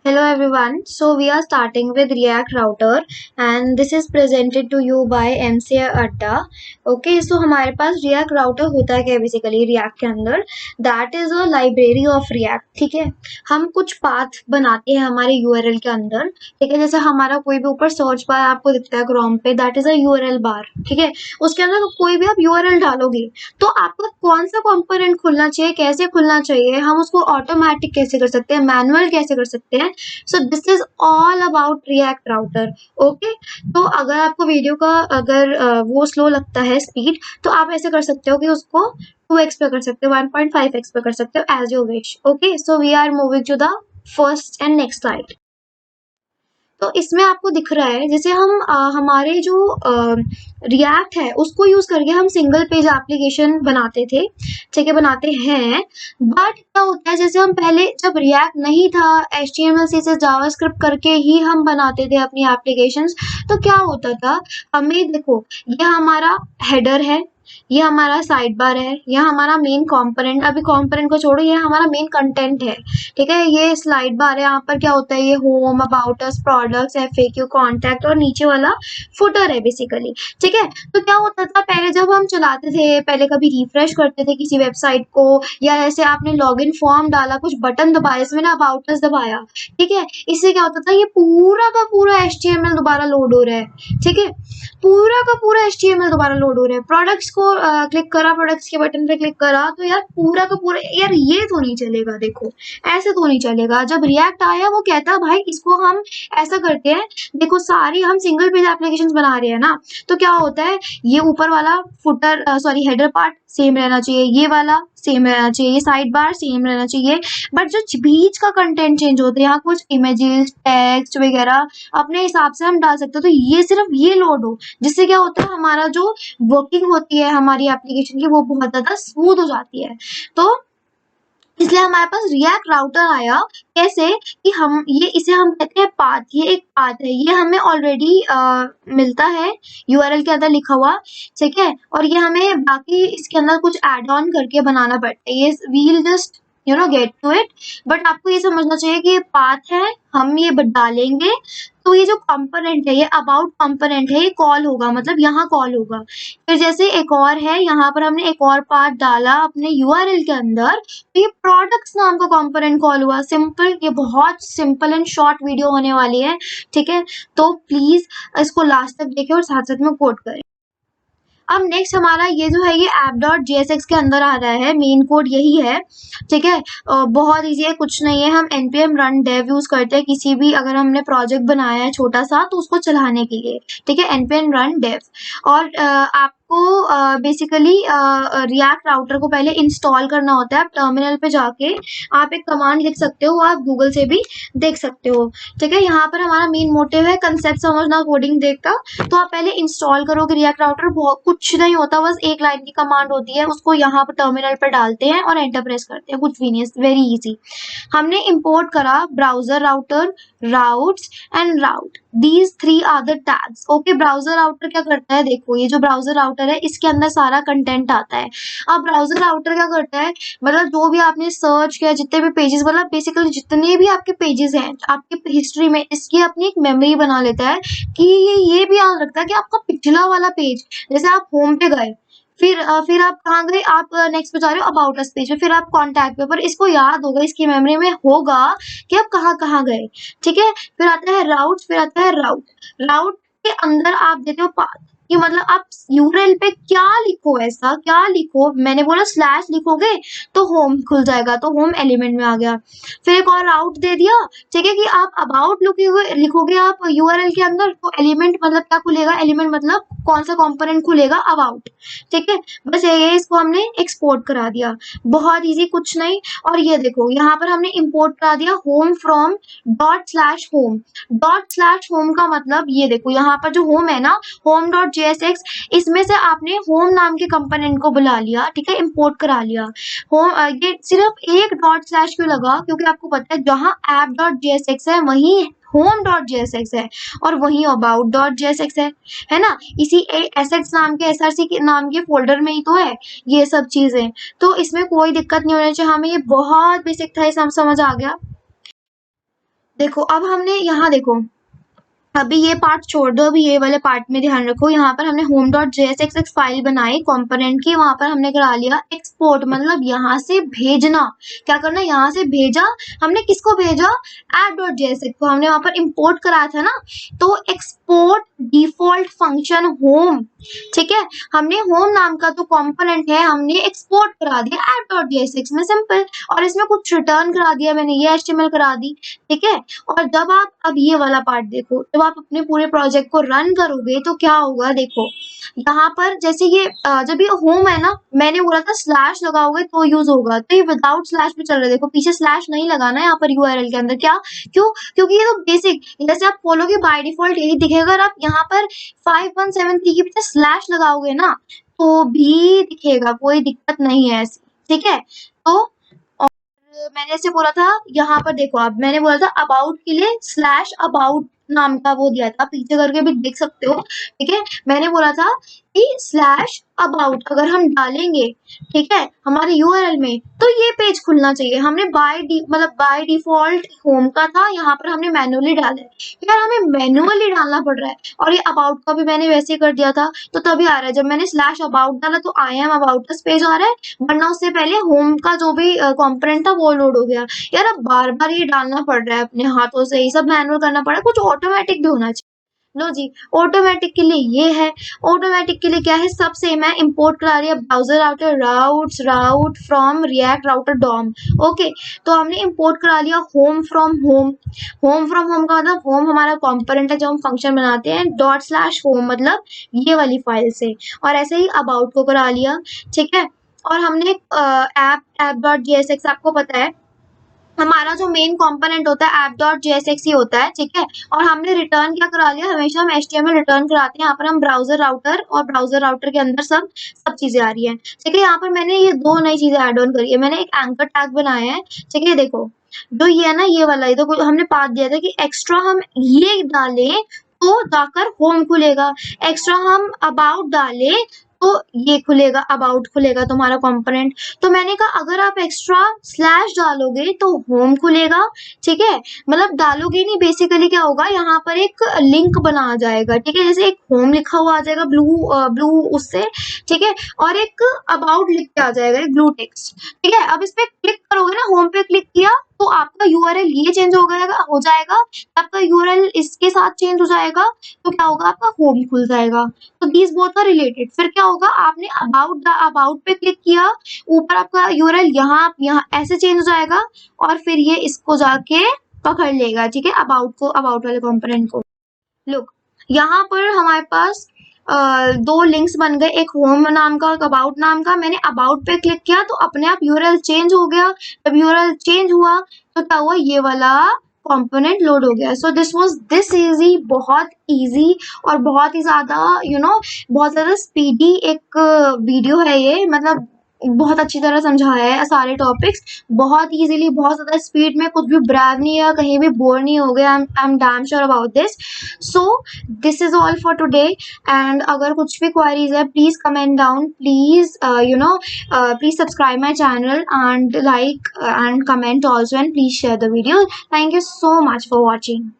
Hello everyone. So we are starting with React Router and this is presented to you by MCA Adda. Okay, so हमारे पास React Router होता है क्या basically React के अंदर that is a library of React. ठीक है, हम कुछ पाथ बनाते हैं हमारे URL के अंदर. ठीक है, जैसे हमारा कोई भी ऊपर सर्च बार आपको दिखता है क्रोम पे दैट इज अ URL बार. ठीक है, उसके अंदर कोई भी आप URL डालोगे तो आपका कौन सा कंपोनेंट खुलना चाहिए, कैसे खुलना चाहिए, हम उसको ऑटोमेटिक कैसे कर सकते हैं, मैनुअल कैसे कर सकते हैं. So this is all about react router. Okay, तो अगर आपको वीडियो का अगर वो स्लो लगता है स्पीड, तो आप ऐसे कर सकते हो कि उसको 2x पे कर सकते हो, 1.5x पे कर सकते हो as you wish. Okay, so we are moving to the first and next slide. तो इसमें आपको दिख रहा है जैसे हम हमारे जो रिएक्ट है उसको यूज करके हम सिंगल पेज एप्लीकेशन बनाते थे. ठीक है, बनाते हैं. बट क्या होता है जैसे हम पहले जब रिएक्ट नहीं था, HTML CSS जावास्क्रिप्ट करके ही हम बनाते थे अपनी एप्लीकेशंस. तो क्या होता था, हमें देखो ये हमारा हेडर है, ये हमारा साइड बार है, ये हमारा मेन कंपोनेंट. अभी कंपोनेंट को छोड़ो, ये हमारा मेन कंटेंट है. ठीक है, ये स्लाइड बार है. यहाँ पर क्या होता है, ये home, about us, products, FAQ, contact और नीचे वाला फुटर है बेसिकली. ठीक है, तो क्या होता था पहले जब हम चलाते थे, पहले कभी रिफ्रेश करते थे किसी वेबसाइट को, या ऐसे आपने लॉगिन फॉर्म डाला, कुछ बटन दबाया, इसमें ना अबाउट अस दबाया. ठीक है, इससे क्या होता था, ये पूरा का पूरा HTML दोबारा लोड हो रहा है. ठीक है, पूरा का पूरा HTML दोबारा लोड हो रहा है. प्रोडक्ट्स को क्लिक करा, प्रोडक्ट्स के बटन पे क्लिक करा, तो यार पूरा का पूरा, यार ये तो नहीं चलेगा. देखो ऐसे तो नहीं चलेगा. जब रिएक्ट आया वो कहता भाई इसको हम ऐसा करते हैं, देखो सारी हम सिंगल पेज एप्लीकेशंस बना रहे हैं ना, तो क्या होता है ये ऊपर वाला footer sorry header part same रहना चाहिए, ये वाला सेम रहना चाहिए, ये साइड बार सेम रहना चाहिए. बट जो बीच का कंटेंट चेंज होता है, यहाँ कुछ इमेजेस, टेक्स्ट वगैरह अपने हिसाब से हम डाल सकते हो, तो ये सिर्फ ये लोड हो, जिससे क्या होता है हमारा जो वर्किंग होती है हमारी एप्लीकेशन की वो बहुत ज्यादा स्मूथ हो जाती है. तो इसलिए हमारे पास रिएक्ट राउटर आया. कैसे कि हम ये इसे हम कहते हैं पाथ. ये एक पाथ है, ये हमें ऑलरेडी मिलता है URL के अंदर लिखा हुआ. ठीक है, और ये हमें बाकी इसके अंदर कुछ एड ऑन करके बनाना पड़ता है. ये we'll just get to it. But आपको ये समझना चाहिए कि ये पाथ है, हम ये डालेंगे तो ये जो कंपोनेंट है, ये अबाउट कंपोनेंट है, ये कॉल होगा, मतलब यहाँ कॉल होगा. फिर जैसे एक और है, यहाँ पर हमने एक और पार्ट डाला अपने URL के अंदर, तो ये प्रोडक्ट्स नाम का कंपोनेंट कॉल हुआ. सिंपल, ये बहुत सिंपल एंड शॉर्ट वीडियो होने वाली है. ठीक है, तो प्लीज इसको लास्ट तक देखें और साथ साथ में कोड करें. अब नेक्स्ट हमारा ये जो है, ये app.jsx के अंदर आ रहा है, मेन कोड यही है. ठीक है, बहुत इजी है, कुछ नहीं है. हम npm run dev यूज करते हैं किसी भी, अगर हमने प्रोजेक्ट बनाया है छोटा सा तो उसको चलाने के लिए. ठीक है, npm run dev. और आपको बेसिकली रिएक्ट राउटर को पहले इंस्टॉल करना होता है. आप टर्मिनल पे जाके आप एक कमांड लिख सकते हो, आप गूगल से भी देख सकते हो. ठीक है, यहाँ पर हमारा मेन मोटिव है कंसेप्ट समझना, कोडिंग देखना. तो आप पहले इंस्टॉल करोगे रिएक्ट राउटर, बहुत कुछ नहीं होता, बस एक लाइन की कमांड होती है, उसको यहाँ पर टर्मिनल पर डालते हैं और एंटर प्रेस करते हैं, कुछ भी नहीं, वेरी इजी. हमने इंपोर्ट करा browser router, routes and route. These 3 are the tags. Okay, browser router क्या करता है, देखो ये जो ब्राउजर राउटर है इसके अंदर सारा कंटेंट आता है. अब ब्राउजर राउटर क्या करता है, मतलब जो भी आपने सर्च किया, जितने भी पेजेस, मतलब बेसिकली जितने भी आपके पेजेस हैं आपके हिस्ट्री में, इसकी अपनी एक मेमोरी बना लेता है कि ये भी याद रखता है कि आपका पिछला वाला पेज, जैसे आप होम पे गए, फिर आप कहाँ गए, आप नेक्स्ट पे जा रहे हो अबाउट अस पेज पे, फिर आप कॉन्टैक्ट पे, पर इसको याद होगा, इसकी मेमोरी में होगा कि आप कहाँ कहाँ गए. ठीक है, फिर आता है राउट, फिर आता है राउट. राउट के अंदर आप देते हो पाथ, कि मतलब आप URL पे क्या लिखो, ऐसा क्या लिखो, मैंने बोला स्लैश लिखोगे तो होम खुल जाएगा, तो होम एलिमेंट में आ गया. फिर एक और राउट दे दिया. ठीक है, कि आप अबाउट लिखोगे आप URL के अंदर, तो एलिमेंट मतलब क्या खुलेगा, एलिमेंट मतलब कौन सा कंपोनेंट खुलेगा, अबाउट. ठीक है, बस ये इसको हमने एक्सपोर्ट करा दिया, बहुत इजी, कुछ नहीं. और ये देखो यहाँ पर हमने इंपोर्ट करा दिया होम फ्रॉम ./home. ./home का मतलब ये देखो, यहाँ पर जो होम है ना, home.jsx, इसमें से आपने होम नाम के कंपोनेंट को बुला लिया. ठीक है, इंपोर्ट करा लिया. होम, ये सिर्फ एक डॉट स्लैश क्यों लगा, क्योंकि आपको पता है जहाँ app.jsx है वहीं home.jsx है और वहीं about.jsx है ना. इसी एसेट्स नाम के SRC के नाम के फोल्डर में ही तो है ये सब चीजें. तो इसमें कोई दिक्कत नहीं होनी चाहिए. हमें ये बहुत बेसिक था, ये समझ आ गया. देखो अब हमने यहाँ देखो, अभी ये पार्ट छोड़ दो, अभी ये वाले पार्ट में ध्यान रखो। यहाँ पर हमने home.jsx फाइल बनाई कंपोनेंट की, वहां पर हमने करा लिया एक्सपोर्ट, मतलब यहाँ से भेजना। क्या करना, यहाँ से भेजा। हमने किसको भेजा, app.jsx को हमने वहां पर इंपोर्ट कराया था ना, तो एक्सपोर्ट डिफॉल्ट फंक्शन होम, ठीक है। हमने होम नाम का तो कंपोनेंट है, हमने एक्सपोर्ट करा दिया app.jsx में, सिंपल। और इसमें कुछ रिटर्न करा दिया मैंने, ये HTML करा दी, ठीक है। और जब आप अब ये वाला पार्ट देखो, जब आप अपने पूरे प्रोजेक्ट को रन करोगे तो क्या होगा, देखो यहाँ पर जैसे ये जब ये होम है ना, मैंने बोला था स्लैश लगाओगे तो यूज होगा, तो ये विदाउट स्लैश पे चल रहा है। देखो पीछे स्लैश नहीं लगाना है यहाँ पर यूआरएल के अंदर, क्या, क्यों, क्योंकि ये तो बेसिक, जैसे आप खोलोगे बाय डिफॉल्ट यही दिखेगा। अगर आप यहाँ पर 5173 के पीछे स्लैश लगाओगे ना तो भी दिखेगा, कोई दिक्कत नहीं है ऐसी, ठीक है। तो मैंने ऐसे बोला था, यहाँ पर देखो अब मैंने बोला था अबाउट के लिए स्लैश अबाउट नाम का वो दिया था, पीछे करके भी देख सकते हो, ठीक है। मैंने बोला था कि स्लैश अबाउट अगर हम डालेंगे, ठीक है, हमारे यूआरएल में, तो ये पेज खुलना चाहिए। हमने मतलब बाय डिफॉल्ट होम का था, यहाँ पर हमने मैनुअली डाला है, यार हमें मैनुअली डालना पड़ रहा है। और ये अबाउट का भी मैंने वैसे ही कर दिया था, तो तभी आ रहा है। जब मैंने स्लैश अबाउट डाला तो I am about this page आ रहा है, वरना उससे पहले होम का जो भी कंपोनेंट था वो लोड हो गया। यार अब बार बार ये डालना पड़ रहा है अपने हाथों से, ये सब मैनुअल करना पड़ रहा है, कुछ ऑटोमेटिक भी होना चाहिए। लो जी, ऑटोमेटिक के लिए ये है। ऑटोमेटिक के लिए क्या है, सब सेम है। इंपोर्ट करा रही है browser router route from React router DOM, okay. तो हमने इंपोर्ट करा लिया home from home. Home from home का मतलब होम हमारा कंपोनेंट है जो हम फंक्शन बनाते हैं, ./home मतलब ये वाली फाइल से। और ऐसे ही अबाउट को करा लिया, ठीक है। और हमने app.jsx आपको पता है हमारा जो मेन कंपोनेंट होता है app.jsx ही होता है, ठीक है। और हमने रिटर्न क्या करा लिया, हमेशा हम HTML रिटर्न कराते हैं। यहाँ पर हम ब्राउजर राउटर, और ब्राउजर राउटर के अंदर सब चीजें आ रही हैं, ठीक है। यहाँ पर मैंने ये दो नई चीजें ऐड ऑन करी है, मैंने एक एंकर टैग बनाया है, ठीक है। देखो जो ये है ना, ये वाला, ये तो हमने पाथ दिया था कि एक्स्ट्रा हम ये डालें तो जाकर होम खुलेगा, एक्स्ट्रा हम अबाउट डालें तो ये खुलेगा, अबाउट खुलेगा तुम्हारा कंपोनेंट। तो मैंने कहा अगर आप एक्स्ट्रा स्लैश डालोगे तो होम खुलेगा, ठीक है। मतलब डालोगे नहीं, बेसिकली क्या होगा, यहाँ पर एक लिंक बना आ जाएगा, ठीक है। जैसे एक होम लिखा हुआ आ जाएगा ब्लू उससे, ठीक है। और एक अबाउट लिख के आ जाएगा, एक ब्लू टेक्स्ट, ठीक है। अब इस पे क्लिक करोगे ना, होम पे क्लिक किया तो आपका यूआरएल ये चेंज हो जाएगा, आपका यूआरएल इसके साथ चेंज हो जाएगा, तो क्या होगा, आपका होम खुल जाएगा। तो दीज बोथ आर रिलेटेड। फिर क्या होगा, आपने अबाउट पे क्लिक किया, ऊपर आपका यूआरएल यहाँ ऐसे चेंज हो जाएगा, और फिर ये इसको जाके पकड़ लेगा, ठीक है, अबाउट वाले कंपोनेंट को। लुक यहाँ पर हमारे पास दो लिंक्स बन गए, एक होम नाम का, एक अबाउट नाम का। मैंने अबाउट पे क्लिक किया तो अपने आप यूआरएल चेंज हो गया। जब यूआरएल चेंज हुआ तो क्या हुआ, ये वाला कंपोनेंट लोड हो गया। So this was this easy, बहुत इजी और बहुत ही ज्यादा बहुत ज्यादा स्पीडी एक वीडियो है ये। मतलब बहुत अच्छी तरह समझाया है सारे टॉपिक्स, बहुत इजीली, बहुत ज्यादा स्पीड में, कुछ भी ब्रैग नहीं है, कहीं भी बोर नहीं हो गया। I am damn sure about this. So this is all for today. And अगर कुछ भी क्वारीज है please comment down, please please subscribe my channel and like and comment also, and please share the video. Thank you so much for watching.